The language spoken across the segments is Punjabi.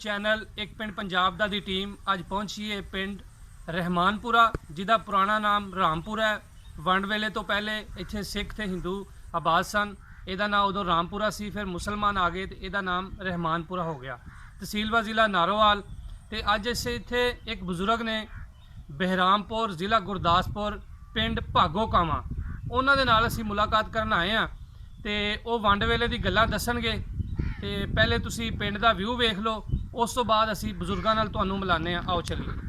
ਚੈਨਲ ਇੱਕ ਪਿੰਡ ਪੰਜਾਬ ਦਾ ਦੀ ਟੀਮ ਅੱਜ ਪਹੁੰਚੀ ਹੈ ਪਿੰਡ ਰਹਿਮਾਨਪੁਰਾ, ਜਿਹਦਾ ਪੁਰਾਣਾ ਨਾਮ ਰਾਮਪੁਰਾ ਹੈ। ਵੰਡ ਵੇਲੇ ਤੋਂ ਪਹਿਲੇ ਇੱਥੇ ਸਿੱਖ ਤੇ ਹਿੰਦੂ ਆਬਾਦ ਸਨ। ਇਹਦਾ ਨਾਮ ਉਦੋਂ ਰਾਮਪੁਰਾ ਸੀ, ਫਿਰ ਮੁਸਲਮਾਨ ਆ ਗਏ ਤੇ ਇਹਦਾ ਨਾਮ ਰਹਿਮਾਨਪੁਰਾ ਹੋ ਗਿਆ। ਤਹਿਸੀਲ ਵਾ ਜ਼ਿਲ੍ਹਾ ਨਾਰੋਵਾਲ। ਤੇ ਅੱਜ ਅਸੀਂ ਇੱਥੇ ਇੱਕ ਬਜ਼ੁਰਗ ਨੇ ਬਹਿਰਾਮਪੁਰ, ਜ਼ਿਲ੍ਹਾ ਗੁਰਦਾਸਪੁਰ, ਪਿੰਡ ਭਾਗੋ ਕਾਵਾਂ, ਉਹਨਾਂ ਦੇ ਨਾਲ ਅਸੀਂ ਮੁਲਾਕਾਤ ਕਰਨ ਆਏ ਹਾਂ ਤੇ ਉਹ ਵੰਡ ਵੇਲੇ ਦੀ ਗੱਲਾਂ ਦੱਸਣਗੇ। ਤੇ ਪਹਿਲੇ ਤੁਸੀਂ ਪਿੰਡ ਦਾ ਵਿਊ ਵੇਖ ਲਓ, ਉਸ ਤੋਂ ਬਾਅਦ ਅਸੀਂ ਬਜ਼ੁਰਗਾਂ ਨਾਲ ਤੁਹਾਨੂੰ ਮਿਲਾਉਂਦੇ ਹਾਂ। ਆਓ ਚੱਲੀਏ।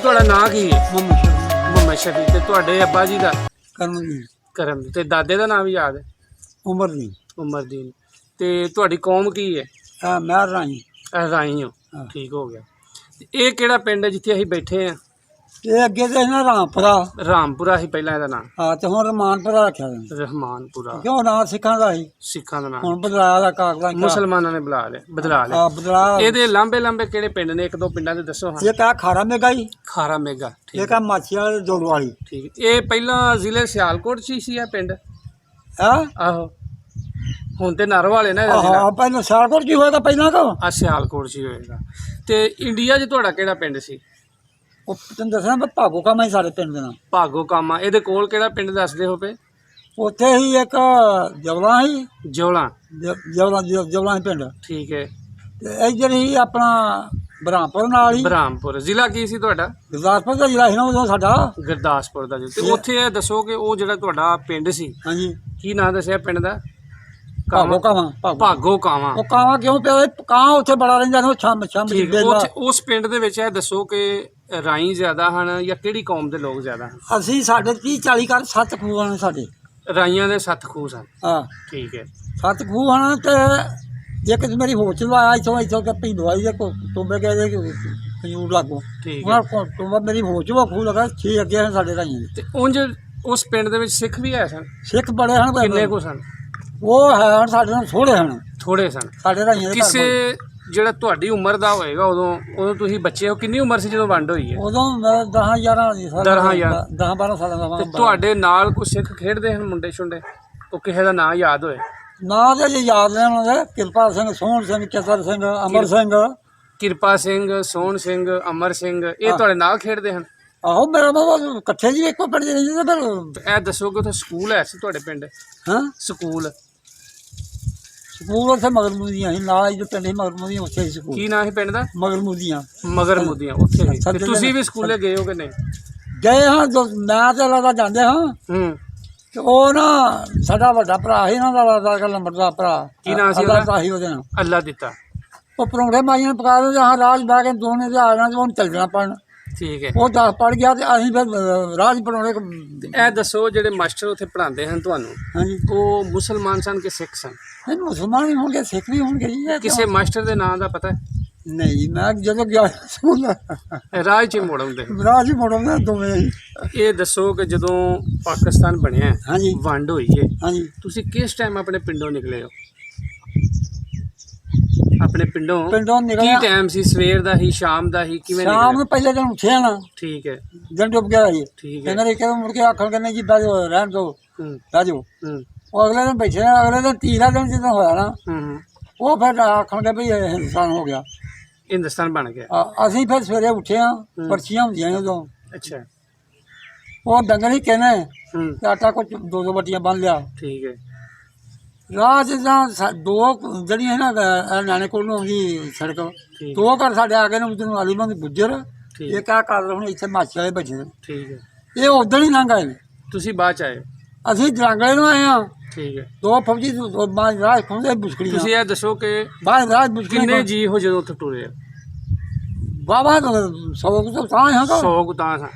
ਤੁਹਾਡਾ ਨਾਂ ਕੀ ਹੈ? ਮੁਹੰਮਦ ਸ਼ਫੀ। ਤੇ ਤੁਹਾਡੇ ਅੱਬਾ ਜੀ ਦਾ? ਕਰਮ। ਤੇ ਦਾਦੇ ਦਾ ਨਾਮ ਵੀ ਯਾਦ ਹੈ? ਉਮਰਦੀਨ। ਤੇ ਤੁਹਾਡੀ ਕੌਮ ਕੀ ਹੈ? ਮੈਂ ਰਾਈ ਰਾਈ ਹੋ। ਠੀਕ ਹੋ ਗਿਆ। ਤੇ ਇਹ ਕਿਹੜਾ ਪਿੰਡ ਹੈ ਜਿੱਥੇ ਅਸੀਂ ਬੈਠੇ ਹਾਂ? ਇਹ ਅੱਗੇ ਤੇ ਨਾ ਰਾਮਪੁਰਾ ਸੀ ਪਹਿਲਾਂ ਇਹਦਾ ਨਾਮ। ਹਾਂ, ਤੇ ਹੁਣ ਰਮਾਨਪੁਰਾ ਰੱਖਿਆ ਰਹਿਮਾਨਪੁਰਾ। ਕਿਉਂ ਨਾਂ ਸਿੱਖਾਂ ਦਾ ਸੀ? ਸਿੱਖਾਂ ਦਾ ਨਾਮ ਹੁਣ ਬਦਲਾਇਆ ਦਾ ਕਾਗਜ਼ਾਂ ਮੁਸਲਮਾਨਾਂ ਨੇ ਬਦਲਾ ਲਿਆ। ਇਹਦੇ ਲਾਂਬੇ ਕਿਹੜੇ ਪਿੰਡ ਨੇ? ਇੱਕ ਦੋ ਪਿੰਡਾਂ ਦੇ ਦੱਸੋ। ਇਹ ਕਾ ਖਾਰਾ ਮੇਗਾ ਹੀ, ਖਾਰਾ ਮੇਗਾ। ਇਹ ਕਾ ਮਾਛੀਆਂ ਜੋੜ ਵਾਲੀ। ਠੀਕ। ਇਹ ਪਹਿਲਾਂ ਜ਼ਿਲ੍ਹੇ ਸਿਆਲਕੋਟ ਚ ਸੀ ਇਹ ਪਿੰਡ? ਆਹੋ। ਹੁਣ ਤੇ ਨਾਰੋਵਾਲ ਹੈ ਨਾ। ਪਹਿਲਾਂ ਸਿਆਲਕੋਟ ਕੀ ਹੋਏਗਾ ਪਹਿਲਾਂ ਕੋ? ਸਿਆਲਕੋਟ ਚ ਹੀ ਹੋਏਗਾ। ਤੇ ਇੰਡੀਆ 'ਚ ਤੁਹਾਡਾ ਕਿਹੜਾ ਪਿੰਡ ਸੀ? ਉਹ ਤੈਨੂੰ ਦੱਸਣਾ ਭਾਗੋ ਕਾਮਾ ਹੀ ਸਾਡੇ ਪਿੰਡ ਦੇ ਨਾਲ। ਭਾਗੋ ਕਾਮਾ। ਇਹਦੇ ਕੋਲ ਕਿਹੜਾ ਪਿੰਡ ਦੱਸਦੇ ਹੋ ਪਏ? ਉੱਥੇ ਹੀ ਇੱਕ ਜਵਲਾ ਸੀ। ਜਵਲਾ ਜਵਲਾ ਪਿੰਡ। ਠੀਕ ਹੈ। ਤੇ ਇੱਧਰ ਹੀ ਆਪਣਾ ਬ੍ਰਹਮਪੁਰ ਨਾਲ ਹੀ ਬ੍ਰਹਮਪੁਰ ਜ਼ਿਲ੍ਹਾ ਕੀ ਸੀ ਤੁਹਾਡਾ? ਗੁਰਦਾਸਪੁਰ ਦਾ ਜ਼ਿਲ੍ਹਾ ਸੀ ਨਾ ਉਦੋਂ ਸਾਡਾ। ਗੁਰਦਾਸਪੁਰ ਦਾ ਜੀ। ਤੇ ਉੱਥੇ ਇਹ ਦੱਸੋ ਕਿ ਉਹ ਜਿਹੜਾ ਤੁਹਾਡਾ ਪਿੰਡ ਸੀ, ਹਾਂਜੀ ਕੀ ਨਾਂ ਦੱਸਿਆ ਪਿੰਡ ਦਾ? ਭਾਗੋ ਕਾਵਾਂ ਭਾਗੋ ਕਾਵਾਂ। ਉਹ ਕਾਵਾਂ ਕਿਉਂ ਪਿਆ? ਕਾਂ ਉੱਥੇ ਬੜਾ ਰਹਿੰਦਾ ਨੇ, ਉਹ ਛੰਮ ਠੀਕ ਹੈ। ਉਸ ਪਿੰਡ ਦੇ ਵਿੱਚ ਇਹ ਦੱਸੋ ਕਿ ਰਾਈ ਜ਼ਿਆਦਾ ਹਨ ਜਾਂ ਕਿਹੜੀ ਕੌਮ ਦੇ ਲੋਕ ਜ਼ਿਆਦਾ ਹਨ? ਅਸੀਂ ਸਾਡੇ 30-40 ਘਰ 7 ਖੂਹ ਹਨ ਸਾਡੇ। ਰਾਈਆਂ ਦੇ 7 ਖੂਹ ਸਨ। ਹਾਂ ਠੀਕ ਹੈ। 7 ਖੂਹ ਹਨ ਤੇ ਇੱਕ ਮੇਰੀ ਹੋਚ ਲਵਾਇਆ ਇੱਥੋਂ ਕਿ ਪਿੰਡਵਾਈ ਦੇ ਟੋਂਬੇ ਗਏ ਦੇ ਖਜੂਰ ਲਾਗੋਂ। ਠੀਕ ਹੈ। ਉਹਨਾਂ ਕੋਲ ਟੋਂਬਾ ਮੇਰੀ ਹੋਚ ਵਾ ਖੂਹ ਲਗਾ 6 ਅੱਗੇ ਹਨ ਸਾਡੇ ਰਾਈਆਂ ਦੇ। ਤੇ ਉਂਝ ਉਸ ਪਿੰਡ ਦੇ ਵਿੱਚ ਸਿੱਖ ਵੀ ਹੈ ਸਨ? ਸਿੱਖ ਬੜੇ ਹਨ। ਕਿੰਨੇ ਕੁ ਸਨ? ਉਹ ਹੈ ਹੁਣ ਸਾਡੇ ਨਾਲ ਥੋੜ੍ਹੇ ਹਨ। ਥੋੜੇ ਸਨ ਸਾਡੇ ਰਾਈਆਂ ਦੇ ਕਿਸੇ ਜਿਹੜਾ ਤੁਹਾਡੀ ਉਮਰ ਦਾ ਹੋਏਗਾ ਉਦੋਂ ਤੁਸੀਂ ਬੱਚੇ ਹੋ, ਕਿੰਨੀ ਉਮਰ ਸੀ ਜਦੋਂ ਵੰਡ ਹੋਈ ਹੈ? ਉਦੋਂ 10-11 10-12 ਸਾਲਾਂ ਦਾ। ਤੇ ਤੁਹਾਡੇ ਨਾਲ ਕੋਈ ਸਿੱਖ ਖੇਡਦੇ ਹਨ ਮੁੰਡੇ ਛੁੰਡੇ? ਉਹ ਕਿਸੇ ਦਾ ਨਾਂ ਯਾਦ ਹੋਏ? ਨਾਂ ਤੇ ਜੇ ਯਾਦ ਨੇ ਉਹਨਾਂ ਦੇ, ਕਿਰਪਾ ਸਿੰਘ, ਸੋਹਣ ਸਿੰਘ, ਕੇਸਰ ਸਿੰਘ, ਅਮਰ ਸਿੰਘ। ਕਿਰਪਾ ਸਿੰਘ, ਸੋਹਣ ਸਿੰਘ, ਅਮਰ ਸਿੰਘ, ਇਹ ਤੁਹਾਡੇ ਨਾਲ ਖੇਡਦੇ ਹਨ? ਆਹੋ ਮੇਰਾ ਬਾਬਾ ਇਕੱਠੇ ਜੀ ਇੱਕੋ ਪਿੰਡ ਦੇ ਰਹਿੰਦੇ ਫਿਰ। ਇਹ ਦੱਸੋ ਕਿ ਉੱਥੇ ਸਕੂਲ ਹੈ ਸੀ ਤੁਹਾਡੇ ਪਿੰਡ? ਹਾਂ ਸਕੂਲ ਉੱਥੇ ਮਗਰਮੂਦੀਆਂ ਸੀ ਨਾਲ ਹੀ, ਜੋ ਪਿੰਡ ਸੀ ਮਗਰਮੂਦੀਆਂ ਉੱਥੇ ਸੀ ਸਕੂਲ। ਕੀ ਨਾਂ ਸੀ ਪਿੰਡ ਦਾ? ਮਗਰਮੂਦੀਆਂ। ਮਗਰਮੁਦੀਆਂ ਉੱਥੇ ਸੀ। ਤੇ ਤੁਸੀਂ ਵੀ ਸਕੂਲੇ ਗਏ ਹੋ ਕਿ ਨਹੀਂ? ਗਏ ਹਾਂ, ਮੈਂ ਤੇ ਲੱਗਦਾ ਜਾਂਦੇ ਹਾਂ। ਤੇ ਉਹ ਨਾ ਸਾਡਾ ਵੱਡਾ ਭਰਾ ਸੀ, ਇਹਨਾਂ ਦਾ ਲੱਗਦਾ ਲੰਬੜਦਾਰ ਭਰਾ। ਕੀ ਨਾਂ ਸੀ ਉਹਦਾ? ਸੀ ਉਹਦੇ ਨਾਲ। ਅੱਲਾ ਦਿੱਤਾ। ਉਹ ਪਰੌਂਠੇ ਮਾਈਆਂ ਨੂੰ ਪਕਾ ਦਿੰਦੇ ਹਾਂ, ਰਾਜ ਬਹਿ ਕੇ ਦੋਨੇ ਤੇ ਆ ਜਾਣਾ ਤੇ ਉਹਨੂੰ ਚੱਲ ਜਾਣਾ ਪੜਨ। ਠੀਕ ਹੈ। ਉਹ 10 ਪੜ ਗਿਆ ਤੇ ਅਸੀਂ ਫਿਰ ਰਾਜ ਪਰੌਂਠੇ। ਇਹ ਦੱਸੋ ਜਿਹੜੇ ਮਾਸਟਰ ਉੱਥੇ ਪੜ੍ਹਾਉਂਦੇ ਹਨ ਤੁਹਾਨੂੰ, ਹਾਂਜੀ, ਉਹ ਮੁਸਲਮਾਨ ਸਨ ਕਿ ਸਿੱਖ ਸਨ? ਨਹੀਂ ਮੁਸਲਮਾਨ ਵੀ ਹੋਣਗੇ, ਸਿੱਖ ਵੀ ਹੋਣਗੇ ਜੀ। ਕਿਸੇ ਮਾਸਟਰ ਦੇ ਨਾਂ ਦਾ ਪਤਾ ਹੈ? ਨਹੀਂ, ਮੈਂ ਜਦੋਂ ਗਿਆ ਸਕੂਲ ਰਾਜ 'ਚ ਮੋੜ ਆਉਂਦੇ ਰਾਜ ਹੀ ਮੋੜਾਉਂਦੇ ਦੋਵੇਂ ਹੀ। ਇਹ ਦੱਸੋ ਕਿ ਜਦੋਂ ਪਾਕਿਸਤਾਨ ਬਣਿਆ, ਹਾਂਜੀ ਵੰਡ ਹੋਈ ਹੈ, ਹਾਂਜੀ, ਤੁਸੀਂ ਕਿਸ ਟਾਈਮ ਆਪਣੇ ਪਿੰਡੋਂ ਨਿਕਲੇ ਹੋ? ਆਪਣੇ ਪਿੰਡੋਂ ਪਿੰਡੋਂ ਕੀ ਨਿਕਲਿਆ ਟਾਈਮ ਸੀ? ਸਵੇਰ ਦਾ ਹੀ, ਸ਼ਾਮ ਦਾ ਹੀ, ਕਿਵੇਂ ਸ਼ਾਮ ਨਿਕਲੇ? ਨੂੰ ਪਹਿਲੇ ਦਿਨ ਉੱਠਿਆ ਨਾ, ਠੀਕ ਹੈ। ਦਿਨ ਡੁੱਬ ਗਿਆ ਜੀ। ਠੀਕ ਹੈ। ਕਹਿੰਦੇ ਇੱਕ ਮੁੜ ਕੇ ਆਖਣ ਕਹਿੰਦੇ ਜੀ ਬਹਿ ਜਾਓ, ਰਹਿਣ ਦਿਓ, ਹੂੰ ਬਹਿ ਜਾਓ। ਹੂੰ ਉਹ ਅਗਲੇ ਦਿਨ ਬੈਠੇ, ਅਗਲੇ ਦਿਨ ਤੀਸਰਾ ਦਿਨ ਜਦੋਂ ਹੋਇਆ ਨਾ, ਹੂੰ ਉਹ ਫਿਰ ਆਖਣਗੇ ਵੀ ਇਹ ਹਿੰਦੁਸਤਾਨ ਹੋ ਗਿਆ। ਹਿੰਦੁਸਤਾਨ ਬਣ ਗਿਆ। ਅਸੀਂ ਫਿਰ ਸਵੇਰੇ ਉੱਠੇ ਹਾਂ, ਪਰਚੀਆਂ ਹੁੰਦੀਆਂ ਸੀ ਉਦੋਂ। ਅੱਛਾ। ਉਹ ਡੰਗਰ ਹੀ ਕਹਿੰਦੇ ਹੂੰ ਤੇ ਆਟਾ ਕੁਝ 2-2 ਬੱਟੀਆਂ ਬੰਨ ਲਿਆ। ਠੀਕ ਹੈ। ਰਾਹ 'ਚ ਤਾਂ ਦੋ ਜਿਹੜੀਆਂ ਨਾ ਨਾਨੇ ਕੋਲ ਨੂੰ ਆਉਂਦੀ ਸੜਕ, ਠੀਕ 2 ਘਰ ਸਾਡੇ ਆ ਗਏ ਨੇ, ਉਧਰ ਨੂੰ ਆਲੀਮੰਦ ਗੁੱਜਰ। ਠੀਕ ਇਹ ਕਿਆ ਕਰ ਹੁਣ ਇੱਥੇ ਮਾਛੀ ਵਾਲੇ ਬੱਚੇ ਨੇ, ਠੀਕ ਹੈ। ਇਹ ਉਧਰ ਹੀ ਲੰਘ ਆਏ ਨੇ। ਤੁਸੀਂ ਬਾਅਦ ਚ ਆਏ? ਅਸੀਂ ਜਰਾਂਗਲੇ ਨੂੰ ਆਏ ਹਾਂ। ਠੀਕ ਹੈ। 2 ਫੌਜੀ ਬਾਹਰ ਰਾਹ ਖੁੰਦੇ ਬੁਸਕੜੀਆਂ, ਤੁਸੀਂ ਇਹ ਦੱਸੋ ਕਿ ਬਾਹਰ ਰਾਹ ਬੁਸਕੜੀਆਂ। ਕਿੰਨੇ ਜੀ ਹੋ ਜਦੋਂ ਉੱਥੇ ਟੁਰੇ? ਬਾਬਾ 100 ਤੋਂ ਤਾਂ ਹਾਂ 100 ਕੁ ਤਾਂ ਸਾਂ।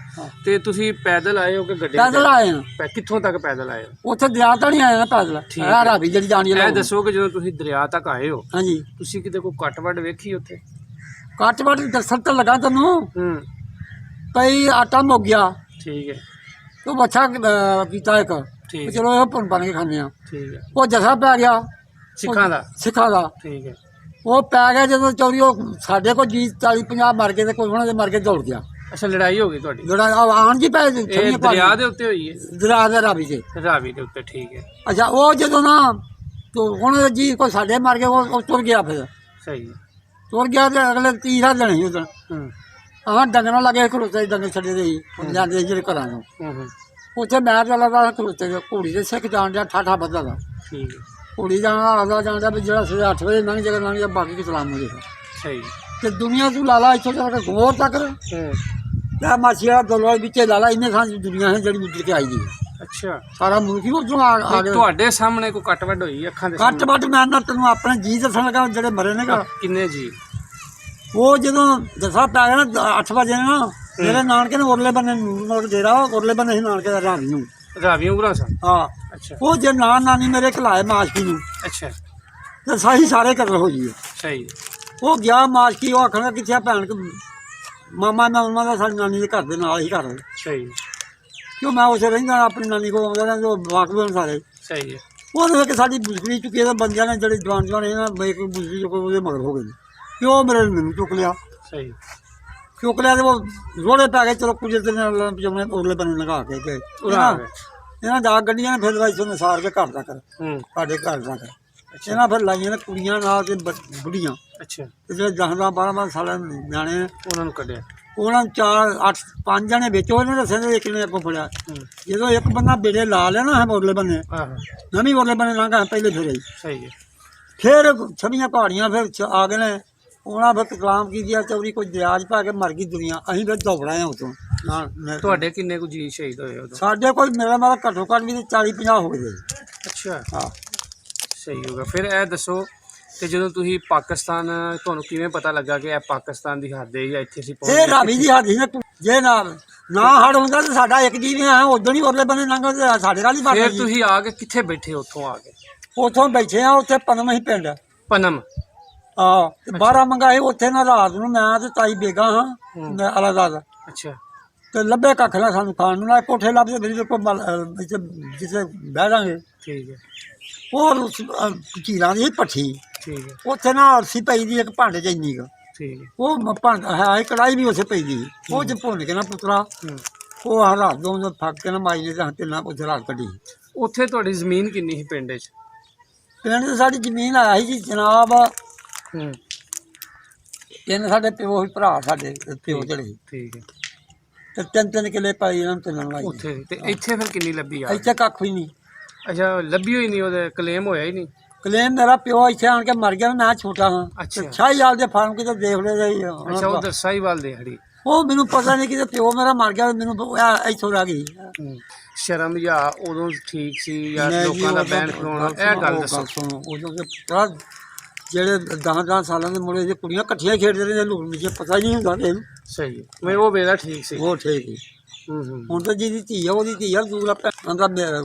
ਤੇ ਤੁਸੀਂ ਪੈਦਲ ਆਏ ਹੋ ਕਿ ਗੱਡੀ ਤੇ? ਪੈਦਲ ਆਏ ਹਾਂ। ਕਿੱਥੋਂ ਤੱਕ ਪੈਦਲ ਆਏ ਹੋ? ਉੱਥੇ ਦਰਿਆ ਤਾਂ ਨਹੀਂ ਆਏ ਨਾ ਪੈਦਲ, ਠੀਕ ਹੈ। ਰਾਵੀ ਜਿਹੜੀ ਜਾਣੀ ਇਹ ਦੱਸੋ ਕਿ ਜਦੋਂ ਤੁਸੀਂ ਦਰਿਆ ਤੱਕ ਆਏ ਹੋ, ਹਾਂਜੀ, ਤੁਸੀਂ ਕਿਤੇ ਕੋਈ ਕੱਟ ਵੱਢ ਵੇਖੀ ਉੱਥੇ? ਕੱਟ ਵੱਟ ਦੱਸਣ ਤਾਂ ਲੱਗਾ ਤੈਨੂੰ, ਹੂੰ ਕਈ ਆਟਾ ਮੁੱਕ ਗਿਆ, ਠੀਕ ਹੈ। ਤੂੰ ਬੱਚਾ ਕੀਤਾ ਇੱਕ, ਠੀਕ ਚਲੋ ਇਹ ਭੁੰਨ ਬਣ ਕੇ ਖਾਂਦੇ ਆ। ਠੀਕ ਹੈ। ਉਹ ਜਥਾ ਪੈ ਗਿਆ ਸਿੱਖਾਂ ਦਾ? ਸਿੱਖਾਂ ਦਾ। ਠੀਕ ਹੈ। ਉਹ ਪੈ ਗਿਆ ਜਦੋਂ ਚੌਰੀ, ਉਹ ਸਾਡੇ ਕੋਲ ਜੀ 40-50 ਮਰ ਗਏ ਤੇ ਕੋਈ ਉਹਨਾਂ ਦੇ ਮਰ ਕੇ ਦੌੜ ਗਿਆ। ਅੱਛਾ, ਲੜਾਈ ਹੋ ਗਈ ਤੁਹਾਡੀ? ਜਿਹੜਾ ਆਣ ਜੀ ਪੈ ਇਹ ਦਰਿਆ ਦੇ ਉੱਤੇ ਹੋਈ ਹੈ? ਦਰਿਆ ਦੇ ਰਾਵੀ ਤੇ। ਰਾਵੀ ਦੇ ਉੱਤੇ। ਠੀਕ ਹੈ। ਅੱਛਾ, ਉਹ ਜਦੋਂ ਨਾ ਤੋ ਉਹਨਾਂ ਦੇ ਜੀ ਕੋਈ ਸਾਡੇ ਮਰ ਗਏ, ਉਹ ਤੁਰ ਗਿਆ, ਫਿਰ ਸਹੀ ਹੈ। ਤੁਰ ਗਿਆ ਤੇ ਅਗਲੇ ਤੀਸਰਾ ਦਿਨ ਸੀ ਉਦੋਂ। ਹੂੰ ਆਹ ਡੰਗਰਾਂ ਲੱਗੇ ਖਲੋਤੇ, ਡੰਗਰ ਛੱਡੇ ਦੇ ਸੀ ਜਾਂਦੇ ਜਿਹੜੇ ਘਰਾਂ ਨੂੰ। ਹੂੰ ਉੱਥੇ ਮੈਂ ਚੱਲਦਾ ਖਲੋਤੇ, ਘੋੜੀ ਦੇ ਸਿੱਖ ਜਾਣ ਡਿਆ ਠਾਠਾ ਬੱਧਾ ਦਾ। ਠੀਕ ਹੈ। ਘੋੜੀ ਜਾਣਾ ਆਦਾ ਜਾਣਦਾ ਵੀ ਜਿਹੜਾ ਸਵੇਰੇ 8 ਵਜੇ ਲੰਘ ਜਾਏਗਾ, ਲੰਘ ਜਾ, ਬਾਕੀ ਕਿ ਸਲਾਮ ਹੋ ਜਾਏਗਾ। ਸਹੀ। ਤੇ ਦੁਨੀਆ ਤੂੰ ਲਾਲਾ ਇੱਥੋਂ ਤੱਕ ਗੋਰ ਤੱਕ ਹੂੰ ਲੈ ਮਾਛੀ ਵਾਲਾ ਦਲਵਾਲ ਵਿੱਚੇ ਲਾਲਾ, ਇੰਨੇ ਥਾਂ ਦੁਨੀਆ ਹੈ ਜਿਹੜੀ ਉੱਜੜ ਕੇ ਆਈ ਦੀ ਹੈ। ਅੱਛਾ। ਸਾਰਾ ਮੁਲਕ ਹੀ ਉੱਧਰੋਂ ਆ ਗਿਆ। ਤੁਹਾਡੇ ਸਾਹਮਣੇ ਕੋਈ ਕੱਟ ਵੱਢ ਹੋਈ ਅੱਖਾਂ ਦੇ ਘੱਟ ਵੱਟ ਮੈਂ ਨਾ ਤੈਨੂੰ ਆਪਣੇ ਜੀ ਦੱਸਣ ਲੱਗਾ, ਜਿਹੜੇ ਮਰੇ ਨੇ ਗਾ। ਕਿੰਨੇ ਜੀ? ਉਹ ਜਦੋਂ ਦਸਾ ਪੈ ਗਿਆ ਨਾ 8 ਵਜੇ ਨਾ, ਮੇਰੇ ਨਾਨਕੇ ਨੇ ਉਰਲੇ ਬੰਨੇ ਨੂਰ ਡੇਰਾ, ਉਰਲੇ ਬੰਨੇ ਸੀ ਨਾਨਕੇ ਦਾ ਰਾਵੀ ਨੂੰ। ਰਾਵੀ ਉਗਰਾ ਸਨ? ਹਾਂ। ਅੱਛਾ। ਉਹ ਜੇ ਨਾਨੀ ਮੇਰੇ ਖਿਲਾਏ ਮਾਸ਼ਕੀ ਨੂੰ, ਅੱਛਾ। ਤੇ ਸਾਹੀ ਸਾਰੇ ਕਤਲ ਹੋ ਜੀ। ਸਹੀ। ਉਹ ਗਿਆ ਮਾਸ਼ਕੀ, ਉਹ ਆਖਣਾ ਕਿੱਥੇ ਆ ਭੈਣ, ਮਾਮਾ ਦਾ ਸਾਡੀ ਨਾਨੀ ਦੇ ਘਰ ਦੇ ਨਾਲ ਹੀ ਘਰ। ਸਹੀ। ਕਿਉਂ ਮੈਂ ਉਸੇ ਰਹਿੰਦਾ, ਆਪਣੀ ਨਾਨੀ ਕੋਲ ਆਉਂਦਾ ਰਹਿੰਦਾ, ਉਹ ਵਾਕਫ ਸਾਰੇ। ਸਹੀ ਹੈ। ਉਹਦੇ ਵਿੱਚ ਸਾਡੀ ਬੁਸਕਰੀ ਚੁੱਕੀ ਤਾਂ ਬੰਦਿਆਂ ਨੇ ਜਿਹੜੇ ਜਵਾਨ ਇਹ ਨਾ ਇੱਕ ਬੁਸਕਰੀ ਚੁੱਕ ਉਹਦੇ ਮਗਰ ਹੋ ਗਏ ਨੇ। ਕਿਉਂ ਮੇਰੇ ਮੈਨੂੰ ਚੁੱਕ ਲਿਆ, ਸਹੀ। ਚੁੱਕ ਲਿਆ ਤੇ ਉਹ ਰੋੜੇ ਪੈ ਗਏ। ਚਲੋ ਕੁਝ ਦਿਨ ਪਜਾਉਣੇ ਉਰਲੇ ਬੰਨੇ ਲਗਾ ਕੇ ਗਏ ਇਹਨਾਂ ਜਾ ਗੱਡੀਆਂ ਨੇ, ਫਿਰ ਵਾਈਸੋਂ ਨੇ ਸਾਰ ਕੇ ਘਰ ਤੱਕ, ਸਾਡੇ ਘਰ ਤੱਕ ਇਹਨਾਂ ਫਿਰ ਲਾਈਆਂ ਨੇ ਕੁੜੀਆਂ ਨਾਲ ਤੇ ਬੁੱਢੀਆਂ। ਅੱਛਾ। ਤੇ ਜਿਹੜੇ 10-12 ਸਾਲਾਂ ਦੇ ਨਿਆਣੇ ਉਹਨਾਂ ਨੂੰ ਕੱਢਿਆ? ਉਹਨਾਂ ਨੂੰ 4-8-5 ਜਣੇ ਵਿੱਚ ਉਹਨੇ ਦੱਸਿਆ ਨੇ, ਇੱਕ ਨੇ ਅੱਗੋਂ ਫੜਿਆ। ਜਦੋਂ ਇੱਕ ਬੰਦਾ ਬੇੜੇ ਲਾ ਲਿਆ ਨਾ ਉਰਲੇ ਬੰਨੇ, ਨਵੀਂ ਉਰਲੇ ਬੰਨੇ ਲੰਘਾ ਪਹਿਲੇ ਫਿਰ ਆਈ। ਸਹੀ ਹੈ। ਫਿਰ ਛਵੀਆਂ ਪਹਾੜੀਆਂ ਫਿਰ ਆ ਗਏ ਨੇ, ਉਹਨਾਂ ਫਿਰ ਕਲਾਮ ਕੀ ਦਿਆ ਚੌਰੀ ਕੋਈ ਦਿਆਜ ਪਾ ਕੇ ਮਰ ਗਈ ਦੁਨੀਆ। ਅਸੀਂ ਫਿਰ ਦੌੜਾ ਆ ਉਤੋਂ ਨਾਲ। ਤੁਹਾਡੇ ਕਿੰਨੇ ਕੁ ਜੀ ਸ਼ਹੀਦ ਹੋਏ ਉਦੋਂ? ਸਾਡੇ ਕੋਈ ਮੇਰਾ ਮਾਰਾ ਘੱਟੋ ਘੱਟ ਵੀ 40-50 ਹੋ ਗਏ। ਅੱਛਾ, ਹਾਂ ਸਹੀ ਹੋਗਾ। ਫਿਰ ਇਹ ਦੱਸੋ ਕਿ ਜਦੋਂ ਤੁਸੀਂ ਪਾਕਿਸਤਾਨ, ਤੁਹਾਨੂੰ ਕਿਵੇਂ ਪਤਾ ਲੱਗਾ ਕਿ ਇਹ ਪਾਕਿਸਤਾਨ ਦੀ ਹੱਦ ਹੈ ਜਾਂ ਇੱਥੇ ਅਸੀਂ ਪਹੁੰਚ ਇਹ ਗਏ? ਰਾਵੀ ਦੀ ਹੱਦ ਸੀ ਨਾ। ਜੇ ਨਾ ਹੜ ਹੁੰਦਾ ਤਾਂ ਸਾਡਾ ਇੱਕ ਜੀ ਵੀ ਆ ਉਦੋਂ ਹੀ ਉਰਲੇ ਬੰਨੇ ਲੰਘ ਸਾਡੇ ਨਾਲ ਹੀ ਫਿਰ ਬਾਤ। ਤੁਸੀਂ ਆ ਕੇ ਕਿੱਥੇ ਬੈਠੇ ਉੱਥੋਂ ਆ ਕੇ? ਉੱਥੋਂ ਬੈਠੇ ਆ ਉੱਥੇ ਪਨਮ ਹੀ ਪਿੰਡ। ਪਨਮ? ਹਾਂ, 12 ਮੰਗਾਏ ਉੱਥੇ ਨਾ। ਰਾਤ ਨੂੰ ਮੈਂ ਤੇ ਤਾਈ ਬੇਗਾ ਹਾਂ ਮੈਂ ਅਲਾਦਾਦ ਅੱਛਾ। ਤੇ ਲੱਭੇ ਕੱਖ ਨਾ ਸਾਨੂੰ ਖਾਣ ਨੂੰ। ਨਾ ਕੋਠੇ ਲੱਭਦੇ ਮੇਰੇ ਕੋਲ ਜਿੱਥੇ ਬਹਿ ਜਾਾਂਗੇ। ਠੀਕ ਹੈ, ਉਹ ਚੀਰਾਂ ਦੀ ਭੱਠੀ, ਠੀਕ ਹੈ, ਉੱਥੇ ਨਾ ਅਰਸੀ ਪਈ ਦੀ ਇੱਕ ਭਾਂਡੇ 'ਚ ਇੰਨੀ ਕੁ। ਠੀਕ ਹੈ। ਉਹ ਭਾਂਡਾ ਹੈ ਕੜਾਈ ਵੀ ਉੱਥੇ ਪਈ ਦੀ। ਉਹ 'ਚ ਭੁੰਨ ਕੇ ਨਾ ਪੁੱਤਰਾ ਉਹ ਰਾਤ ਦੋ ਫੱਕ ਕੇ ਨਾ ਮਾਈ ਨੇ ਤਾਂ ਤਿੰਨਾਂ ਉੱਥੇ ਰਾਤ ਕੱਢੀ। ਉੱਥੇ ਤੁਹਾਡੀ ਜ਼ਮੀਨ ਕਿੰਨੀ ਸੀ ਪਿੰਡ 'ਚ? ਪਿੰਡ 'ਚ ਸਾਡੀ ਜ਼ਮੀਨ ਆਈ ਸੀ ਜਨਾਬ। ਹੂੰ, ਤਿੰਨ ਸਾਡੇ ਪਿਓ ਸੀ ਭਰਾ, ਸਾਡੇ ਪਿਓ ਜਿਹੜੇ ਠੀਕ ਹੈ। ਤੇ 3-3 ਕਿੱਲੇ ਪਾਈ ਇਹਨਾਂ ਨੂੰ ਤਿੰਨਾਂ ਲਾਈ। ਉੱਥੇ ਤੇ ਇੱਥੇ ਫਿਰ ਕਿੰਨੀ ਲੱਭੀ ਆ? ਇੱਥੇ ਕੱਖ ਵੀ ਨਹੀਂ। ਅੱਛਾ, ਲੱਭੀ ਹੋਈ ਨਹੀਂ, ਉਹਦੇ ਕਲੇਮ ਹੋਇਆ ਹੀ ਨਹੀਂ? ਕਲੇਮ ਮੇਰਾ ਪਿਓ ਇੱਥੇ ਆਣ ਕੇ ਮਰ ਗਿਆ। ਮੈਂ ਛੋਟਾ ਹਾਂ। ਅੱਛਾ। ਸ਼ਾਹੀਵਾਲ ਦੇ ਫਾਰਮ ਕਿਤੇ ਦੇਖ ਲਿਆ ਜੀ। ਅੱਛਾ, ਉਧਰ ਸਾਹੀਵਾਲ ਦੇ ਹੜੀ। ਉਹ ਮੈਨੂੰ ਪਤਾ ਨਹੀਂ ਕਿਤੇ ਪਿਓ ਮੇਰਾ ਮਰ ਗਿਆ। ਮੈਨੂੰ ਇੱਥੋਂ ਰਹਿ ਗਈ। ਸ਼ਰਮ ਜਾਂ ਉਦੋਂ ਠੀਕ ਸੀ ਜਾਂ ਨਹੀਂ ਜੀ, ਲੋਕਾਂ ਦਾ ਉਦੋਂ- ਬੈਨ ਖਲੋਣਾ? ਇਹ ਗੱਲ ਦੱਸੋ। ਸੁਣੋ, ਉਦੋਂ ਤੇ ਭਰਾ ਜਿਹੜੇ 10-10 ਸਾਲਾਂ ਦੇ ਮੁੰਡੇ ਜੇ ਕੁੜੀਆਂ ਇਕੱਠੀਆਂ ਖੇਡਦੇ ਰਹੇ ਲੋਕ ਵਿੱਚ ਪਤਾ ਹੀ ਨਹੀਂ ਹੁੰਦਾ ਇਹਨੂੰ। ਸਹੀ ਹੈ, ਮੈਂ ਉਹ ਵੇਲਾ ਠੀਕ ਸੀ। ਉਹ ਠੀਕ ਸੀ। ਹੂੰ। ਹੁਣ ਤਾਂ ਜਿਹਦੀ ਧੀ ਆ ਉਹਦੀ ਧੀ ਆ, ਦੂਰਾ ਆਂਦਾ ਮੇਰਾ।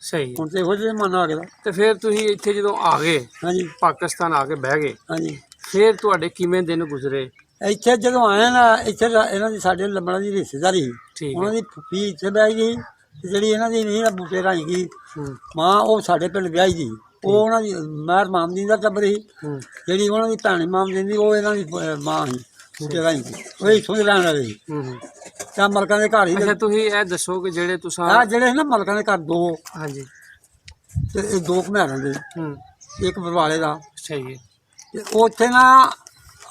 ਸਹੀ ਹੈ। ਹੁਣ ਤੇ ਇਹੋ ਜਿਹੇ ਮਨ ਆ ਗਿਆ। ਤੇ ਫਿਰ ਤੁਸੀਂ ਇੱਥੇ ਜਦੋਂ ਆ ਗਏ, ਹਾਂਜੀ ਪਾਕਿਸਤਾਨ ਆ ਕੇ ਬਹਿ ਗਏ, ਹਾਂਜੀ। ਫਿਰ ਤੁਹਾਡੇ ਕਿਵੇਂ ਦਿਨ ਗੁਜ਼ਰੇ? ਇੱਥੇ ਜਦੋਂ ਆਏ ਨਾ, ਇੱਥੇ ਇਹਨਾਂ ਦੀ ਸਾਡੇ ਲੰਬੜਾਂ ਦੀ ਰਿਸ਼ਤੇਦਾਰੀ ਸੀ। ਠੀਕ ਉਹਨਾਂ ਹੈ। ਦੀ ਫੁੱਫੀ ਇੱਥੇ ਬਹਿ ਗਈ ਤੇ ਜਿਹੜੀ ਇਹਨਾਂ ਦੀ ਨਹੀਂ ਬੂਟੇ ਰਾਈ ਗਈ ਹੂੰ, ਮਾਂ, ਉਹ ਸਾਡੇ ਪਿੰਡ ਵਿਆਹੀ ਦੀ। ਉਹ ਉਹਨਾਂ ਦੀ ਮਹਿਰ ਮਾਮਦੀ ਦਾ ਟੱਬਰ ਸੀ। ਹੂੰ, ਜਿਹੜੀ ਉਹਨਾਂ ਦੀ ਭੈਣ ਮਾਮਦੀ ਦੀ, ਉਹ ਇਹਨਾਂ ਦੀ ਮਾਂ ਸੀ ਬੂਟੇ ਰਾਈ ਦੀ। ਉਹ ਇੱਥੋਂ ਦੇ ਰਹਿਣ ਵਾਲੇ ਸੀ। ਹੂੰ। ਤਾਂ ਮਲਕਾਂ ਦੇ ਘਰ ਹੀ। ਅੱਛਾ, ਤੁਸੀਂ ਇਹ ਦੱਸੋ ਕਿ ਜਿਹੜੇ ਤੁਸੀਂ ਆ ਜਿਹੜੇ ਸੀ ਨਾ ਮਲਕਾਂ ਦੇ ਘਰ ਦੋ, ਹਾਂਜੀ। ਤੇ ਇਹ ਦੋ ਘਮਿਆਰਾਂ ਦੇ, ਹੂੰ, ਇੱਕ ਬਰਵਾਲੇ ਦਾ। ਸਹੀ ਹੈ। ਤੇ ਉੱਥੇ ਨਾ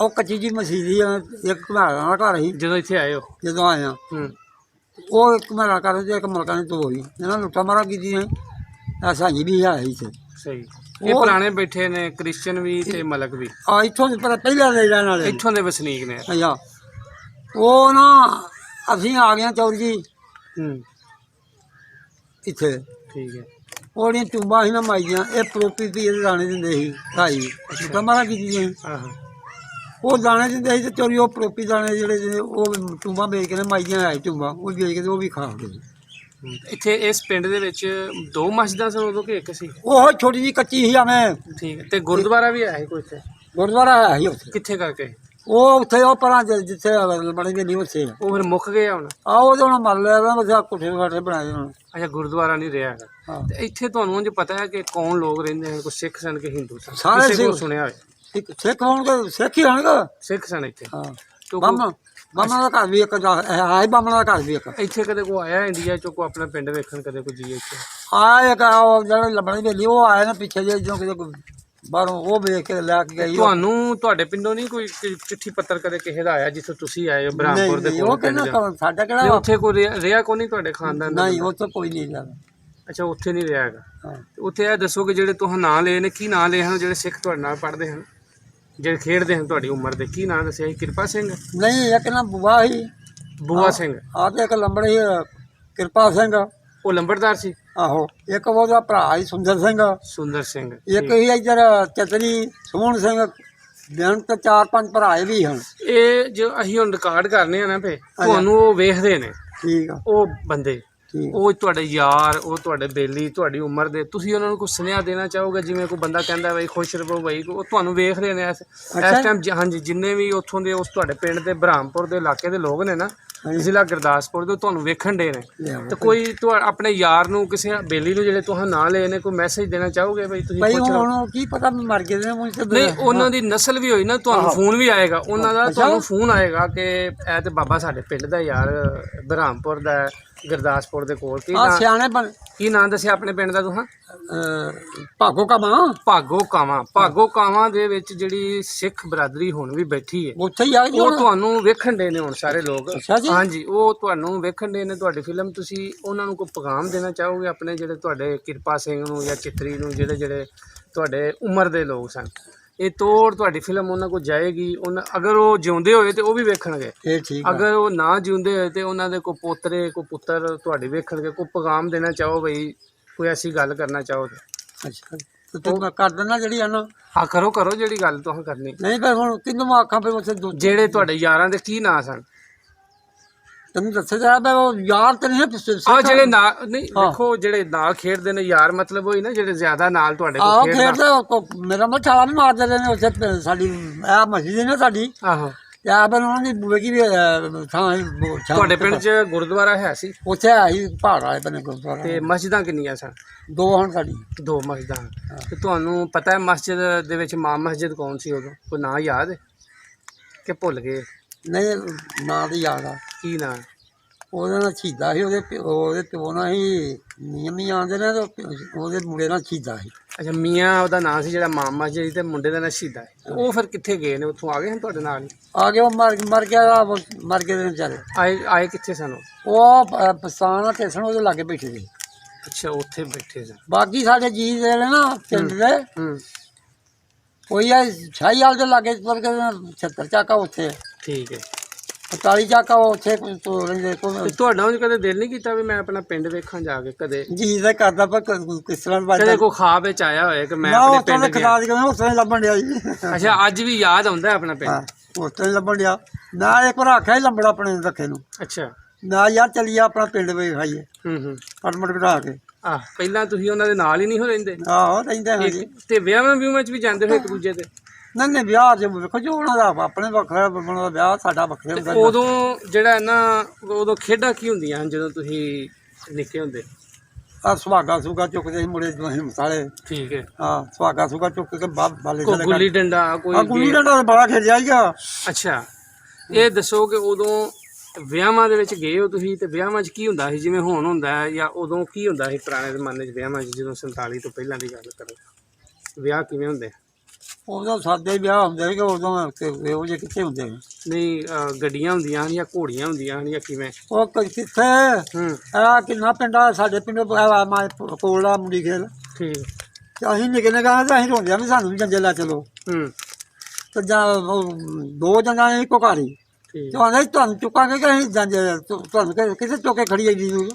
ਉਹ ਕੱਚੀ ਜੀ ਮਸੀਦੀ ਆ, ਇੱਕ ਘਮਿਆਰਾਂ ਦਾ ਘਰ ਸੀ ਜਦੋਂ ਇੱਥੇ ਆਏ ਹੋ? ਜਦੋਂ ਆਏ ਆ। ਹੂੰ, ਉਹ ਇੱਕ ਘਮਿਆਰਾਂ ਘਰ ਤੇ ਇੱਕ ਮਲਕਾਂ ਦੇ ਦੋ ਹੋਈ। ਇਹਨਾਂ ਲੁੱਟਾਂ ਮਾਰਾ ਕੀਤੀਆਂ। ਐਸਾ ਹੀ ਵੀ ਹੈ ਇੱਥੇ। ਸਹੀ। ਇਹ ਪੁਰਾਣੇ ਬੈਠੇ ਨੇ ਕ੍ਰਿਸਚਨ ਵੀ ਤੇ ਮਲਕ ਵੀ? ਆ ਇੱਥੋਂ ਦੇ ਪਹਿਲਾਂ ਦੇ ਰਹਿਣ ਵਾਲੇ ਇੱਥੋਂ ਦੇ ਵਸਨੀਕ ਨੇ? ਅੱਛਾ। ਉਹ ਨਾ ਅਸੀਂ ਆ ਗਏ ਚੌਧਰੀ ਜੀ ਹੂੰ, ਇੱਥੇ। ਠੀਕ ਹੈ। ਉਹਦੀਆਂ ਟੂਬਾਂ ਸੀ ਨਾ ਮਾਈਆਂ, ਇਹ ਪ੍ਰੋਪੀ ਪੀ ਦੇ ਦਾਣੇ ਦਿੰਦੇ ਸੀ ਢਾਈ। ਲੁੱਟਾਂ ਮਾਰਾ ਕੀਤੀਆਂ। ਆਹੋ। ਉਹ ਦਾਣੇ ਦਿੰਦੇ ਸੀ ਤੇ ਚੋਰੀ ਉਹ ਪ੍ਰੋਪੀ ਦਾਣੇ ਜਿਹੜੇ ਉਹ ਟੂਬਾਂ ਵੇਚ ਕੇ ਨਾ ਮਾਈਆਂ ਆਈ ਟੂਬਾਂ ਉਹ ਵੇਚ ਕੇ ਤੇ ਉਹ ਵੀ ਖਾ ਗਏ। ਇੱਥੇ ਇਸ ਪਿੰਡ ਦੇ ਵਿੱਚ ਦੋ ਮਸਜਿਦਾਂ ਸਨ ਉਦੋਂ ਕਿ ਇੱਕ ਸੀ? ਉਹ ਛੋਟੀ ਜਿਹੀ ਕੱਚੀ ਸੀ ਆਵੇਂ। ਠੀਕ ਹੈ। ਤੇ ਗੁਰਦੁਆਰਾ ਵੀ ਹੈ ਕੋਈ ਇੱਥੇ? ਗੁਰਦੁਆਰਾ ਹੈ ਸੀ ਉੱਥੇ। ਕਿੱਥੇ ਕਰਕੇ? ਉਹ ਉੱਥੇ ਉਹ ਪਰਾਂ ਜਿੱਥੇ ਬਣੇ ਦੇ ਨਹੀਂ ਉੱਥੇ ਉਹ ਫਿਰ ਮੁੱਕ ਗਏ ਹੁਣ? ਆ ਉਹਦੇ ਹੁਣ ਮਰ ਲਿਆ ਨਾ ਬਸ ਕੋਠੇ ਵਾਟੇ ਬਣਾਏ ਹੁਣ। ਅੱਛਾ, ਗੁਰਦੁਆਰਾ ਨਹੀਂ ਰਿਹਾ ਹੈਗਾ। ਹਾਂ। ਤੇ ਇੱਥੇ ਤੁਹਾਨੂੰ ਉਂਝ ਪਤਾ ਹੈ ਕਿ ਕੌਣ ਲੋਕ ਰਹਿੰਦੇ ਹਨ? ਕੋਈ ਸਿੱਖ ਸਨ ਕਿ ਹਿੰਦੂ ਸਨ? ਸਾਰੇ ਕਿਸੇ ਕੋਲ ਸਿੱਖ। ਸੁਣਿਆ ਹੋਵੇ? ਇੱਕ ਸਿੱਖ ਹੋਣਗੇ, ਸਿੱਖ ਹੀ ਹੋਣਗੇ। ਸਿੱਖ ਸਨ ਇੱਥੇ? ਹਾਂ। ਕਿਉਂ ਬਾਮਾ ਦਾ ਘਰ ਵੀ ਇੱਕ ਹੈ। ਬਾਮਾ ਦਾ ਘਰ ਵੀ ਇੱਕ ਇੱਥੇ ਕਦੇ ਕੋ ਆਇਆ ਇੰਡੀਆ ਚੋਂ ਕੋ ਆਪਣਾ ਪਿੰਡ ਵੇਖਣ? ਕਦੇ ਕੋਈ ਜੀ ਇੱਥੇ ਆ ਇੱਕ ਉਹ ਜਿਹੜੇ ਲੱਭਣੇ ਵੇਲੀ ਉਹ ਆਏ ਨਾ ਪਿੱਛੇ ਜੇ ਜਦੋਂ ਕਿਤੇ ਬਾਹਰੋਂ ਉਹ ਵੇਖ ਕੇ ਲੈ ਕੇ ਗਈ। ਤੁਹਾਨੂੰ ਤੁਹਾਡੇ ਪਿੰਡੋਂ ਨਹੀਂ ਕੋਈ ਚਿੱਠੀ ਪੱਤਰ ਕਦੇ ਕਿਸੇ ਦਾ ਆਇਆ ਜਿੱਥੋਂ ਤੁਸੀਂ ਆਏ ਹੋ ਬ੍ਰਹਮਪੁਰ ਦੇ ਨਹੀਂ, ਕੋਲ ਉਹ ਪਿੰਡ ਦੇ? ਕਹਿੰਦਾ ਸਾਡਾ ਨਹੀਂ, ਕਿਹੜਾ। ਉੱਥੇ ਕੋਈ ਰਿਹਾ ਕੋ ਨਹੀਂ ਤੁਹਾਡੇ ਖਾਨਦਾਨ ਦਾ? ਨਹੀਂ, ਉੱਥੇ ਕੋਈ ਨਹੀਂ ਰਿਹਾ। ਅੱਛਾ, ਉੱਥੇ ਨਹੀਂ ਰਿਹਾ ਹੈਗਾ। ਹਾਂ। ਉੱਥੇ ਇਹ ਦੱਸੋ ਕਿ ਜਿਹੜੇ ਤੁਸੀਂ ਨਾਂ ਲਏ ਨੇ, ਕੀ ਨਾਂ ਲਏ ਹਨ ਜਿਹੜੇ ਸਿੱਖ ਤੁਹਾਡੇ ਨਾਲ ਪੜ੍ਹਦੇ ਹਨ, ਜਿਹੜੇ ਖੇਡਦੇ ਹਨ ਤੁਹਾਡੀ ਉਮਰ ਦੇ? ਕੀ ਨਾਂ ਦੱਸਿਆ ਸੀ? ਕਿਰਪਾ ਸਿੰਘ? ਨਹੀਂ, ਇੱਕ ਨਾ ਬੁਆ ਸੀ। ਬੂਆ ਸਿੰਘ? ਆ ਤੇ ਇੱਕ ਲੰਬੜੇ ਸੀ ਕਿਰਪਾ ਸਿੰਘ। ਉਹ ਲੰਬੜਦਾਰ ਸੀ? ਆਹੋ। ਇੱਕ ਉਹਦਾ ਭਰਾ ਸੀ ਸੁੰਦਰ ਸਿੰਘ। ਸੁੰਦਰ ਸਿੰਘ? ਇੱਕ ਹੀ ਇੱਧਰ ਚਤਰੀ ਸੋਹਣ ਸਿੰਘ। ਬਿਆਨ ਤੇ 4-5 ਭਰਾ ਵੀ ਹਨ। ਇਹ ਜੋ ਅਸੀਂ ਹੁਣ ਰਿਕਾਰਡ ਕਰਨੇ ਆ ਨਾ ਫੇ ਤੁਹਾਨੂੰ ਉਹ ਵੇਖਦੇ ਨੇ ਠੀਕ ਆ। ਉਹ ਬੰਦੇ, ਠੀਕ। ਉਹ ਤੁਹਾਡੇ ਯਾਰ, ਉਹ ਤੁਹਾਡੇ ਬੇਲੀ, ਤੁਹਾਡੀ ਉਮਰ ਦੇ, ਤੁਸੀਂ ਉਹਨਾਂ ਨੂੰ ਕੋਈ ਸੁਨੇਹਾ ਦੇਣਾ ਚਾਹੋਗੇ? ਜਿਵੇਂ ਕੋਈ ਬੰਦਾ ਕਹਿੰਦਾ ਬਈ ਖੁਸ਼ ਰਹੋ ਬਈ, ਉਹ ਤੁਹਾਨੂੰ ਵੇਖ ਰਹੇ ਨੇ ਇਸ ਟਾਈਮ। ਹਾਂਜੀ, ਜਿੰਨੇ ਵੀ ਉੱਥੋਂ ਦੇ ਉਸ ਤੁਹਾਡੇ ਪਿੰਡ ਦੇ ਬ੍ਰਹਮਪੁਰ ਦੇ ਇਲਾਕੇ ਦੇ ਲੋਕ ਨੇ ਨਾ, ਜ਼ਿਲ੍ਹਾ ਗੁਰਦਾਸਪੁਰ ਦੇ, ਤੁਹਾਨੂੰ ਵੇਖਣ ਦੇ ਨੇ। ਤੇ ਕੋਈ ਆਪਣੇ ਯਾਰ ਨੂੰ, ਕਿਸੇ ਬੇਲੀ ਨੂੰ ਜਿਹੜੇ ਤੁਸੀਂ ਨਾਂ ਲਏ ਨੇ, ਕੋਈ ਮੈਸੇਜ ਦੇਣਾ ਚਾਹੋਗੇ ਬਈ ਤੁਸੀਂ ਭਾਈ ਖੁਸ਼ ਰਹੋ? ਹੁਣ ਕੀ ਪਤਾ ਮਰ ਗਏ ਨੇ ਮੁੰਡੇ ਤੇ। ਨਹੀਂ, ਉਹਨਾਂ ਦੀ ਨਸਲ ਵੀ ਹੋਈ ਨਾ, ਤੁਹਾਨੂੰ ਫੋਨ ਵੀ ਆਏਗਾ ਉਹਨਾਂ ਦਾ। ਤੁਹਾਨੂੰ ਫੋਨ ਆਏਗਾ ਕਿ ਇਹ ਤੇ ਬਾਬਾ ਸਾਡੇ ਪਿੰਡ ਦਾ ਯਾਰ ਬ੍ਰਹਮਪੁਰ ਦਾ, ਗੁਰਦਾਸਪੁਰ ਦੇ ਕੋਲ। ਸਿਆਣੇ ਬਣ ਕੀ ਨਾਂ ਦੱਸਿਆ ਆਪਣੇ ਪਿੰਡ ਦਾ ਤੁਸੀਂ? ਭਾਗੋ ਕਮਾ। ਭਾਗੋ ਕਾਵਾਂ? ਭਾਗੋ ਕਾਵਾਂ ਦੇ ਵਿੱਚ ਜਿਹੜੀ ਸਿੱਖ ਬਰਾਦਰੀ ਹੁਣ ਵੀ ਬੈਠੀ ਹੈ, ਉੱਥੇ ਹੀ ਆ ਗਈ ਉਹ ਤੁਹਾਨੂੰ ਵੇਖਣ ਦੇ ਨੇ ਹੁਣ ਸਾਰੇ ਲੋਕ। ਅੱਛਾ ਜੀ। ਹਾਂਜੀ, ਉਹ ਤੁਹਾਨੂੰ ਵੇਖਣ ਦੇ ਨੇ ਤੁਹਾਡੀ ਫਿਲਮ। ਤੁਸੀਂ ਉਹਨਾਂ ਨੂੰ ਕੋਈ ਪੈਗਾਮ ਦੇਣਾ ਚਾਹੋਗੇ ਆਪਣੇ ਜਿਹੜੇ ਤੁਹਾਡੇ ਕਿਰਪਾ ਸਿੰਘ ਨੂੰ ਜਾਂ ਚਿੱਤਰੀ ਨੂੰ, ਜਿਹੜੇ ਜਿਹੜੇ ਤੁਹਾਡੇ ਉਮਰ ਦੇ ਲੋਕ ਸਨ? ਇਹ ਤੋੜ ਤੁਹਾਡੀ ਫਿਲਮ ਉਹਨਾਂ ਕੋਲ ਜਾਏਗੀ, ਅਗਰ ਉਹ ਜਿਉਂਦੇ ਹੋਏ ਤੇ ਉਹ ਵੀ ਵੇਖਣਗੇ, ਇਹ ਠੀਕ ਆ। ਅਗਰ ਉਹ ਨਾ ਜਿਉਂਦੇ ਹੋਏ ਤੇ ਉਹਨਾਂ ਦੇ ਕੋਈ ਪੋਤਰੇ ਕੋਈ ਪੁੱਤਰ ਤੁਹਾਡੇ ਵੇਖਣਗੇ। ਕੋਈ ਪੈਗਾਮ ਦੇਣਾ ਚਾਹੋ ਬਈ, ਕੋਈ ਐਸੀ ਗੱਲ ਕਰਨਾ ਚਾਹੋ ਤੇ ਅੱਛਾ ਤੇ ਤੂੰ ਕਰ ਦੇਣਾ ਜਿਹੜੀ ਆ ਨਾ। ਹਾਂ ਕਰੋ ਜਿਹੜੀ ਗੱਲ ਤੁਸੀਂ ਕਰਨੀ। ਨਹੀਂ ਪਰ ਹੁਣ ਕਿੰਨੂੰ ਆਖਾਂ ਫਿਰ ਉੱਥੇ ਜਿਹੜੇ ਤੁਹਾਡੇ ਯਾਰਾਂ ਦੇ ਕੀ ਨਾਂ ਸਨ? ਤੈਨੂੰ ਦੱਸਿਆ ਜਾ ਮੈਂ ਉਹ ਯਾਰ ਤੇ ਨਹੀਂ ਆਹ ਜਿਹੜੇ ਨਾਲ ਨਹੀਂ ਦੇਖੋ, ਜਿਹੜੇ ਨਾਲ ਖੇਡਦੇ ਨੇ ਯਾਰ, ਮਤਲਬ ਉਹੀ ਨਾ ਜਿਹੜੇ ਜ਼ਿਆਦਾ ਨਾਲ ਤੁਹਾਡੇ ਕੋਲ ਆਹੋ ਖੇਡਦਾ। ਖੇਡਦੇ ਮੇਰਾ ਮੱਛਾ ਵੀ ਮਾਰਦੇ ਰਹੇ ਨੇ ਉੱਥੇ ਸਾਡੀ ਇਹ ਮਸਜਿਦ ਹੈ ਨਾ ਸਾਡੀ, ਆਹੋ ਯਾ ਬਨ ਉਹਨਾਂ ਦੀ ਬੂਏ ਕੀ ਵੀ ਥਾਂ ਤੁਹਾਡੇ ਪਿੰਡ 'ਚ ਗੁਰਦੁਆਰਾ ਹੈ ਸੀ? ਉੱਥੇ ਆਈ ਪਹਾੜ ਵਾਲੇ ਬਨੇ ਗੁਰਦੁਆਰਾ। ਤੇ ਮਸਜਿਦਾਂ ਕਿੰਨੀਆਂ ਸਨ? 2 ਹਨ ਸਾਡੀ। 2 ਮਸਜਿਦਾਂ। ਤੇ ਤੁਹਾਨੂੰ ਪਤਾ ਹੈ ਮਸਜਿਦ ਦੇ ਵਿੱਚ ਮਾਂ ਮਸਜਿਦ ਕੌਣ ਸੀ ਉਦੋਂ? ਕੋਈ ਨਾਂ ਯਾਦ ਹੈ ਕਿ ਭੁੱਲ ਗਏ? ਨਹੀਂ ਨਾਂ ਤੇ ਯਾਦ ਆ। ਕੀ ਨਾਂ? ਉਹਦੇ ਨਾਲ ਸ਼ਹੀਦਾ ਸੀ, ਉਹਦੇ ਪਿਓ ਨਾਲ ਹੀ ਨਿਯਮੀ ਆਉਂਦੇ ਨੇ ਤੇ ਉਹਦੇ ਮੁੰਡੇ ਨਾਲ ਸ਼ਹੀਦਾ ਸੀ। ਅੱਛਾ, ਮੀਆਂ ਉਹਦਾ ਨਾਂ ਸੀ ਜਿਹੜਾ ਮਾਂ ਮਸਜਿਦ ਤੇ ਮੁੰਡੇ ਦਾ ਨਾਂ ਸ਼ਹੀਦਾ ਹੈ। ਉਹ ਫਿਰ ਕਿੱਥੇ ਗਏ ਨੇ? ਉੱਥੋਂ ਆ ਗਏ ਹਨ ਤੁਹਾਡੇ ਨਾਲ ਹੀ? ਆ ਗਏ ਉਹ ਮਰ ਗਿਆ ਮਰ ਗਏ ਦੇ ਵਿਚਾਰੇ। ਆਏ ਕਿੱਥੇ ਸਨ ਉਹ ਪਸਤਾਨ ਟੇਸਣ ਉਹਦੇ ਲਾਗੇ ਬੈਠੇ ਸੀ। ਅੱਛਾ, ਉੱਥੇ ਬੈਠੇ ਸਨ। ਬਾਕੀ ਸਾਡੇ ਜੀ ਦੇ ਨੇ ਨਾ ਪਿੰਡ ਦੇ ਹੂੰ ਕੋਈ ਆ ਸ਼ਾਹੀਵਾਲ ਦੇ ਲਾਗੇ ਪਰ 76 ਚਾਕਾ ਉੱਥੇ, ਠੀਕ ਹੈ। 45 ਚਾਕਾ ਉੱਥੇ ਰਹਿੰਦੇ। ਤੇ ਤੁਹਾਡਾ ਉਂਝ ਕਦੇ ਦਿਲ ਨਹੀਂ ਕੀਤਾ ਵੀ ਮੈਂ ਆਪਣਾ ਪਿੰਡ ਵੇਖਾਂ ਜਾ ਕੇ? ਕਦੇ ਜੀ ਦਾ ਕਰਦਾ ਪਰ ਕਿਸ ਤਰ੍ਹਾਂ ਕਦੇ ਕੋਈ ਖਾਬ ਵਿੱਚ ਆਇਆ ਹੋਇਆ ਕਿ ਮੈਂ ਨਾ ਆਪਣੇ ਉਸ ਤੋਂ ਪਿੰਡ ਗਿਆ? ਖਦਾਜ ਕਿਵੇਂ ਉਸ ਤੋਂ ਲੱਭਣ ਡਿਆ ਜੀ। ਅੱਛਾ, ਅੱਜ ਵੀ ਯਾਦ ਆਉਂਦਾ ਆਪਣਾ ਪਿੰਡ? ਹਾਂ, ਉਸ ਤੋਂ ਲੱਭਣ ਡਿਆ। ਮੈਂ ਇੱਕ ਵਾਰ ਆਖਿਆ ਹੀ ਲੰਬੜਾ ਆਪਣੇ ਰੱਖੇ ਨੂੰ, ਅੱਛਾ। ਨਾ ਯਾਰ ਚੱਲੀਏ ਆਪਣਾ ਪਿੰਡ ਵੇਖਾਈਏ ਹੂੰ ਪਟਮਟ ਘਟਾ ਕੇ। ਪਹਿਲਾਂ ਤੁਸੀਂ ਉਹਨਾਂ ਦੇ ਨਾਲ ਹੀ ਨਹੀਂ ਹੋ ਰਹਿੰਦੇ? ਆਹੋ ਰਹਿੰਦੇ ਹਾਂ ਜੀ। ਤੇ ਵਿਆਹਾਂ ਵਿਊਹਾਂ 'ਚ ਵੀ ਜਾਂਦੇ ਹੋ ਇੱਕ ਦੂਜੇ ਦੇ? ਨਹੀਂ ਵਿਆਹ ਚ ਵੇਖੋ ਜੋ ਉਹਨਾਂ ਦਾ ਆਪਣੇ ਵੱਖਰਾ ਉਹਨਾਂ ਦਾ ਵਿਆਹ ਸਾਡਾ ਵੱਖਰਾ ਹੁੰਦਾ। ਉਦੋਂ ਜਿਹੜਾ ਨਾ ਉਦੋਂ ਖੇਡਾਂ ਕੀ ਹੁੰਦੀਆਂ ਹਨ ਜਦੋਂ ਤੁਸੀਂ ਨਿੱਕੇ ਹੁੰਦੇ? ਆ ਸੁਹਾਗਾ ਸੁਗਾ ਚੁੱਕਦੇ ਸੀ ਮੁੰਡੇ ਹਿੰਮਤ ਵਾਲੇ। ਠੀਕ ਹੈ। ਹਾਂ, ਸੁਹਾਗਾ ਸੁਗਾ ਚੁੱਕ ਕੇ ਬਾਲੇ ਕੋਈ ਗੁੱਲੀ ਡੰਡਾ ਕੋਈ? ਗੁੱਲੀ ਡੰਡਾ ਬੜਾ ਖੇਡਿਆ ਸੀਗਾ। ਅੱਛਾ, ਇਹ ਦੱਸੋ ਕਿ ਉਦੋਂ ਵਿਆਹਾਂ ਦੇ ਵਿੱਚ ਗਏ ਹੋ ਤੁਸੀਂ, ਤੇ ਵਿਆਹਾਂ 'ਚ ਕੀ ਹੁੰਦਾ ਸੀ ਜਿਵੇਂ ਹੁਣ ਹੁੰਦਾ ਹੈ, ਜਾਂ ਉਦੋਂ ਕੀ ਹੁੰਦਾ ਸੀ ਪੁਰਾਣੇ ਜ਼ਮਾਨੇ 'ਚ ਵਿਆਹਾਂ 'ਚ? ਜਦੋਂ 47 ਤੋਂ ਪਹਿਲਾਂ ਦੀ ਗੱਲ ਕਰੋ, ਵਿਆਹ ਕਿਵੇਂ ਹੁੰਦੇ? ਉਦੋਂ ਸਾਦੇ ਵਿਆਹ ਹੁੰਦੇ ਸੀ, ਉਦੋਂ ਇਹੋ ਜਿਹੇ ਕਿੱਥੇ ਹੁੰਦੇ ਸੀ। ਨਹੀਂ ਗੱਡੀਆਂ ਹੁੰਦੀਆਂ ਹਨ ਜਾਂ ਘੋੜੀਆਂ ਹੁੰਦੀਆਂ ਹਨ ਜਾਂ ਕਿਵੇਂ? ਉਹ ਕਿੱਥੇ ਆ ਕਿੰਨਾ ਪਿੰਡਾ ਸਾਡੇ ਪਿੰਡ ਕੋਲ ਦਾ ਮੁੰਡੀ ਖੇਲ। ਠੀਕ। ਤੇ ਅਸੀਂ ਨਿੱਕੇ ਨਿੱਕੇ ਤਾਂ ਅਸੀਂ ਰੋਂਦੇ ਵੀ ਸਾਨੂੰ ਵੀ ਜੰਜੇ ਲੈ ਚਲੋ। ਤੇ ਜਾਂ 2 ਜਣਾਂ ਨੇ ਇੱਕੋ ਘਰ ਹੀ ਤੁਹਾਨੂੰ ਚੁੱਕਾਂਗੇ ਕਿ ਅਸੀਂ ਜਾਂਦੇ ਤੁਹਾਨੂੰ ਕਿਸੇ ਚੁੱਕ ਕੇ ਖੜੀ ਆਈ ਦੂਰ।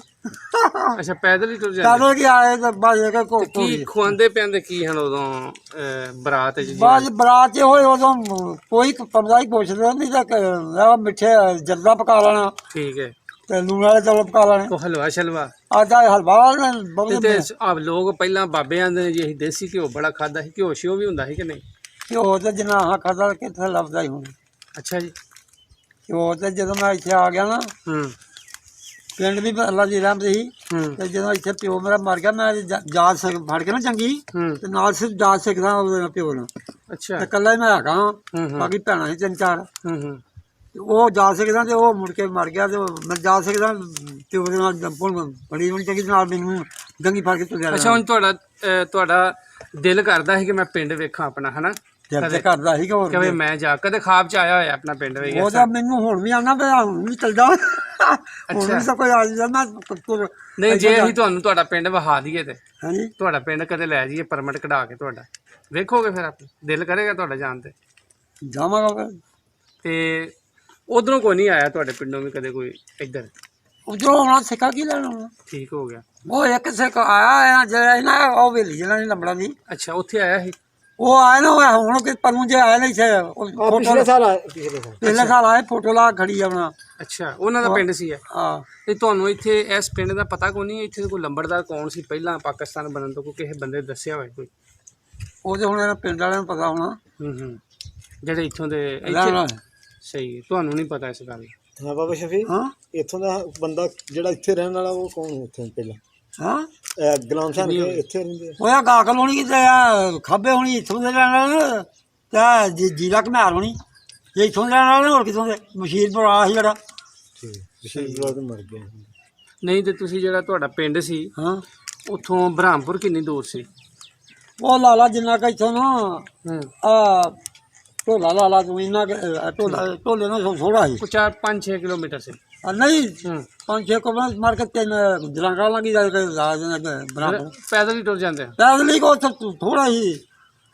ਅੱਛਾ, ਪੈਦਲ ਹੀ ਤੁਰ ਜਾਂਦੇ? ਪੈਦਲ ਕੀ ਆਏ ਤਾਂ ਬਾਜ ਕੀ ਖਵਾਉਂਦੇ ਪਿਆਂਦੇ ਕੀ ਹਨ ਉਦੋਂ ਬਰਾਤ 'ਚ? ਬਾਜ ਬਰਾਤ 'ਚ ਹੋਏ ਉਦੋਂ ਕੋਈ ਪਮਦਾ ਹੀ ਪੁੱਛਦਾ ਨਹੀਂ ਤਾਂ ਮਿੱਠੇ ਜਰਦਾ ਪਕਾ ਲੈਣਾ। ਠੀਕ ਹੈ। ਤੇ ਲੂਣ ਵਾਲੇ ਚੌਲ ਪਕਾ ਲੈਣੇ। ਉਹ ਹਲਵਾ ਸ਼ਲਵਾ ਆਦਾ ਹਲਵਾ ਤੇ ਆਪ ਲੋਕ ਪਹਿਲਾਂ ਬਾਬੇ ਆਂਦੇ ਨੇ ਜੀ ਅਸੀਂ ਦੇਸੀ ਘਿਓ ਬੜਾ ਖਾਦਾ ਸੀ। ਘਿਓ ਸ਼ਿਓ ਵੀ ਹੁੰਦਾ ਸੀ ਕਿ ਨਹੀਂ? ਘਿਓ ਤੇ ਜਿੰਨਾ ਆਹ ਖਾਦਾ ਕਿੱਥੇ ਲੱਭਦਾ ਹੀ ਹੁਣ। ਅੱਛਾ ਜੀ। ਘਿਓ ਤੇ ਜਦੋਂ ਮੈਂ ਇੱਥੇ ਆ ਗਿਆ ਨਾ ਪਿੰਡ ਵੀ ਅੱਲਾ ਦੀ ਰਹਿਮਤ ਸੀ। ਤੇ ਜਦੋਂ ਇੱਥੇ ਪਿਓ ਮੇਰਾ ਮਰ ਗਿਆ ਮੈਂ ਜਾਤ ਫੜ ਕੇ ਨਾ ਚੰਗੀ ਤੇ ਨਾਲ ਸਿਰਫ ਜਾਤ ਸਿੱਖਦਾ ਉਹਦੇ ਪਿਓ ਨਾਲ। ਅੱਛਾ। ਤੇ ਇਕੱਲਾ ਹੀ ਮੈਂ ਹੈਗਾ ਬਾਕੀ ਭੈਣਾਂ ਸੀ 3-4। ਉਹ ਜਾ ਸਕਦਾ ਤੇ ਉਹ ਮੁੜ ਕੇ ਮਰ ਗਿਆ ਤੇ ਮੈਂ ਜਾ ਸਕਦਾ ਤੇ ਉਹਦੇ ਨਾਲ ਬੜੀ ਬੜੀ ਚੰਗੀ ਨਾਲ ਮੈਨੂੰ ਜੰਗੀ ਫੜ ਕੇ ਤੁਰਿਆ। ਅੱਛਾ, ਹੁਣ ਤੁਹਾਡਾ ਦਿਲ ਕਰਦਾ ਸੀ ਕਿ ਮੈਂ ਪਿੰਡ ਵੇਖਾਂ ਆਪਣਾ, ਹਨਾ? ਕਦੇ ਕਰਦਾ ਸੀ ਕਿ ਮੈਂ ਜਾ ਕਦੇ ਖਾਬ 'ਚ ਆਇਆ ਹੋਇਆ ਆਪਣਾ ਪਿੰਡ ਵੇਖ? ਉਹ ਤਾਂ ਮੈਨੂੰ ਹੁਣ ਵੀ ਆਉਣਾ ਪਿਆ, ਹੁਣ ਵੀ ਚੱਲਦਾ। ਹੁਣ ਵੀ ਸਭ ਕੋਈ ਆ ਜਾਂਦਾ। ਨਹੀਂ, ਜੇ ਅਸੀਂ ਤੁਹਾਨੂੰ ਤੁਹਾਡਾ ਪਿੰਡ ਵਿਖਾ ਦਈਏ ਤੇ? ਹਾਂਜੀ, ਤੁਹਾਡਾ ਪਿੰਡ ਕਦੇ ਲੈ ਜਾਈਏ ਪਰਮਿਟ ਕਢਾ ਕੇ, ਤੁਹਾਡਾ ਵੇਖੋਗੇ ਫਿਰ? ਆਪਣਾ ਦਿਲ ਕਰੇਗਾ ਤੁਹਾਡਾ ਜਾਣ ਤੇ? ਜਾਵਾਂਗਾ। ਤੇ ਉਧਰੋਂ ਕੋਈ ਨਹੀਂ ਆਇਆ ਤੁਹਾਡੇ ਪਿੰਡੋਂ ਵੀ ਕਦੇ ਕੋਈ ਇੱਧਰ? ਉਧਰੋਂ ਆਉਣਾ ਸਿੱਕਾ ਕੀ ਲੈਣਾ। ਠੀਕ ਹੋ ਗਿਆ। ਉਹ ਇੱਕ ਸਿੱਖ ਆਇਆ ਜਿਹੜਾ ਨਾ ਉਹ ਵੇਲੀ ਜਿਹੜਾ ਨਹੀਂ ਲੰਬੜਾ ਦੀ। ਅੱਛਾ, ਉੱਥੇ ਆਇਆ ਸੀ ਉਹ? ਆਇਆ ਨਾ ਹੁਣ ਕਿ ਪਰਮੂ ਜੇ ਆਇਆ ਨਹੀਂ ਇੱਥੇ ਪਿਛਲੇ ਸਾਲ ਆਏ ਫੋਟੋ ਲਾ ਖੜੀ ਆਪਣਾ। ਅੱਛਾ, ਉਹਨਾਂ ਦਾ ਪਿੰਡ ਸੀ? ਹਾਂ। ਤੇ ਤੁਹਾਨੂੰ ਇੱਥੇ ਇਸ ਪਿੰਡ ਦਾ ਪਤਾ ਕੋਈ ਨਹੀਂ? ਇੱਥੇ ਕੋਈ ਲੰਬੜਦਾਰ ਕੌਣ ਸੀ ਪਹਿਲਾਂ ਪਾਕਿਸਤਾਨ ਬਣਨ ਤੋਂ? ਕੋਈ ਕਿਸੇ ਬੰਦੇ ਦੱਸਿਆ ਹੋਵੇ ਕੋਈ? ਉਹ ਤੇ ਹੁਣ ਇਹਨਾਂ ਪਿੰਡ ਵਾਲਿਆਂ ਨੂੰ ਪਤਾ ਹੋਣਾ। ਜਿਹੜੇ ਇੱਥੋਂ ਦੇ? ਸਹੀ, ਤੁਹਾਨੂੰ ਨਹੀਂ ਪਤਾ ਇਸ ਗੱਲ? ਹਾਂ ਬਾਬਾ ਸ਼ਫੀ, ਇੱਥੋਂ ਦਾ ਬੰਦਾ ਜਿਹੜਾ ਇੱਥੇ ਰਹਿਣ ਵਾਲਾ ਉਹ ਕੌਣ ਹੈ ਇੱਥੋਂ ਪਹਿਲਾਂ? ਗੁਲਾਮ ਸਾਹਿਬ ਇੱਥੇ ਰਹਿੰਦੇ? ਉਹ ਗਾਕਲ ਹੋਣੀ ਤੇ ਖਾਬੇ ਹੋਣੀ ਇੱਥੋਂ ਦੇ ਰਹਿਣ ਵਾਲੇ ਤੇ ਜੀਰਾ ਘਮਿਆਰ ਹੋਣੀ ਜੇ ਇੱਥੋਂ ਦੇ ਰਹਿਣ ਵਾਲੇ ਹੋਰ ਕਿੱਥੋਂ ਦੇ? ਮਸ਼ੀਰਪੁਰ ਆ ਸੀ ਜਿਹੜਾ। ਮਰ ਗਿਆ। ਨਹੀਂ, ਤੇ ਤੁਸੀਂ ਜਿਹੜਾ ਤੁਹਾਡਾ ਪਿੰਡ ਸੀ ਉੱਥੋਂ ਬ੍ਰਹਮਪੁਰ ਕਿੰਨੀ ਦੂਰ ਸੀ? ਉਹ ਲਾਲਾ ਜਿੰਨਾ ਕੁ ਇੱਥੋਂ ਨਾ ਢੋਲਾ ਲਾਲਾ ਤੂੰ ਇੰਨਾ ਢੋਲੇ ਨਾਲ ਥੋੜਾ ਸੀ। 5-6 ਕਿਲੋਮੀਟਰ ਸੀ? ਨਹੀਂ, 5-6 ਕਿਲੋਮੀਟਰ ਮਾਰ ਕੇ 3 ਜਲਾਂਗਾ ਲੱਗੀ ਜਾ ਕੇ ਬਰਾਬਰ ਪੈਦਲ ਹੀ ਟੁਰ ਜਾਂਦੇ? ਪੈਦਲ ਹੀ ਕੋ ਥੋੜਾ ਹੀ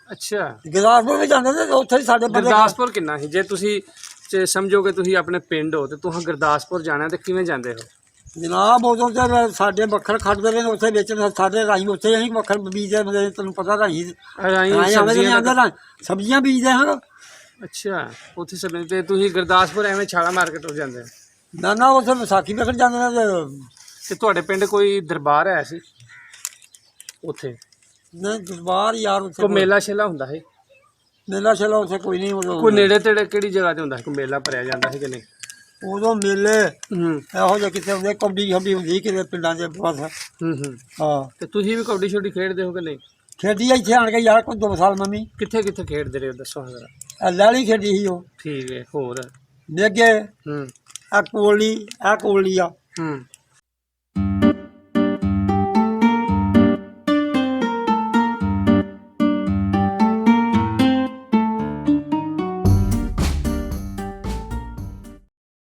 ਅੱਛਾ ਗੁਰਦਾਸਪੁਰ ਵੀ ਜਾਂਦੇ ਤੇ ਉੱਥੇ ਹੀ ਸਾਡੇ ਬੰਦੇ ਗੁਰਦਾਸਪੁਰ ਕਿੰਨਾ ਸੀ ਜੇ ਤੁਸੀਂ ਸਮਝੋ ਕਿ ਤੁਸੀਂ ਆਪਣੇ ਪਿੰਡ ਹੋ ਤੇ ਤੁਸੀਂ ਗੁਰਦਾਸਪੁਰ ਜਾਣਾ ਤੇ ਕਿਵੇਂ ਜਾਂਦੇ ਹੋ? ਜਨਾਬ ਉਦੋਂ ਤੇ ਸਾਡੇ ਵੱਖਰ ਖੜਦੇ ਰਹੇ ਨੇ ਉੱਥੇ ਵੇਚਣ ਸਾਡੇ ਰਾਹੀਂ ਉੱਥੇ ਅਸੀਂ ਵੱਖਰ ਬੀਜਦੇ ਹੁੰਦੇ, ਤੈਨੂੰ ਪਤਾ ਰਾਹੀਂ ਸਬਜ਼ੀਆਂ ਬੀਜਦੇ ਹਾਂ। ਅੱਛਾ ਉੱਥੇ ਸਭ ਤੇ ਤੁਸੀਂ ਗੁਰਦਾਸਪੁਰ ਐਵੇਂ ਛਾਲਾ ਮਾਰ ਕੇ ਟੁਰ ਜਾਂਦੇ ਹੋ? ਨਾ ਉੱਥੇ ਵਿਸਾਖੀ ਵੇਖਣ ਜਾਂਦੇ ਨੇ ਤੇ ਤੁਹਾਡੇ ਪਿੰਡ ਕੋਈ ਦਰਬਾਰ ਹੈ ਸੀ ਉੱਥੇ? ਨਹੀਂ ਦਰਬਾਰ ਯਾਰ ਉੱਥੇ ਕੋਈ ਮੇਲਾ ਸ਼ੇਲਾ ਹੁੰਦਾ ਹੈ? ਮੇਲਾ ਛੇਲਾ ਉੱਥੇ ਕੋਈ ਨਹੀਂ ਉਦੋਂ ਕੋਈ ਨੇੜੇ ਤੇੜੇ ਕਿਹੜੀ ਜਗ੍ਹਾ ਤੇ ਹੁੰਦਾ ਸੀ ਕੋਈ ਮੇਲਾ ਭਰਿਆ ਜਾਂਦਾ ਸੀ ਕਿ ਨਹੀਂ? ਉਦੋਂ ਮੇਲੇ ਹੂੰ ਇਹੋ ਜਿਹੇ ਕਿਤੇ ਹੁੰਦੇ, ਕਬੱਡੀ ਛੱਡੀ ਹੁੰਦੀ ਕਿਤੇ ਪਿੰਡਾਂ 'ਚ ਬਸ। ਹਾਂ ਤੇ ਤੁਸੀਂ ਵੀ ਕਬੱਡੀ ਛੋਡੀ ਖੇਡਦੇ ਹੋ ਕਿ ਨਹੀਂ? ਖੇਡੀ ਇੱਥੇ ਆਣ ਕੇ ਯਾਰ ਕੋਈ 2 ਸਾਲ ਮੰਮੀ ਕਿੱਥੇ ਕਿੱਥੇ ਖੇਡਦੇ ਰਹੇ ਹੋ ਦੱਸੋ ਹਾਂ ਜ਼ਰਾ। ਲਹਿਲੀ ਖੇਡੀ ਸੀ ਉਹ ਠੀਕ ਹੈ ਹੋਰ? ਮੇਗੇ ਹੂੰ ਆ ਕੋਲੀ ਆ ਕੋਲੀ ਆ ਹੂੰ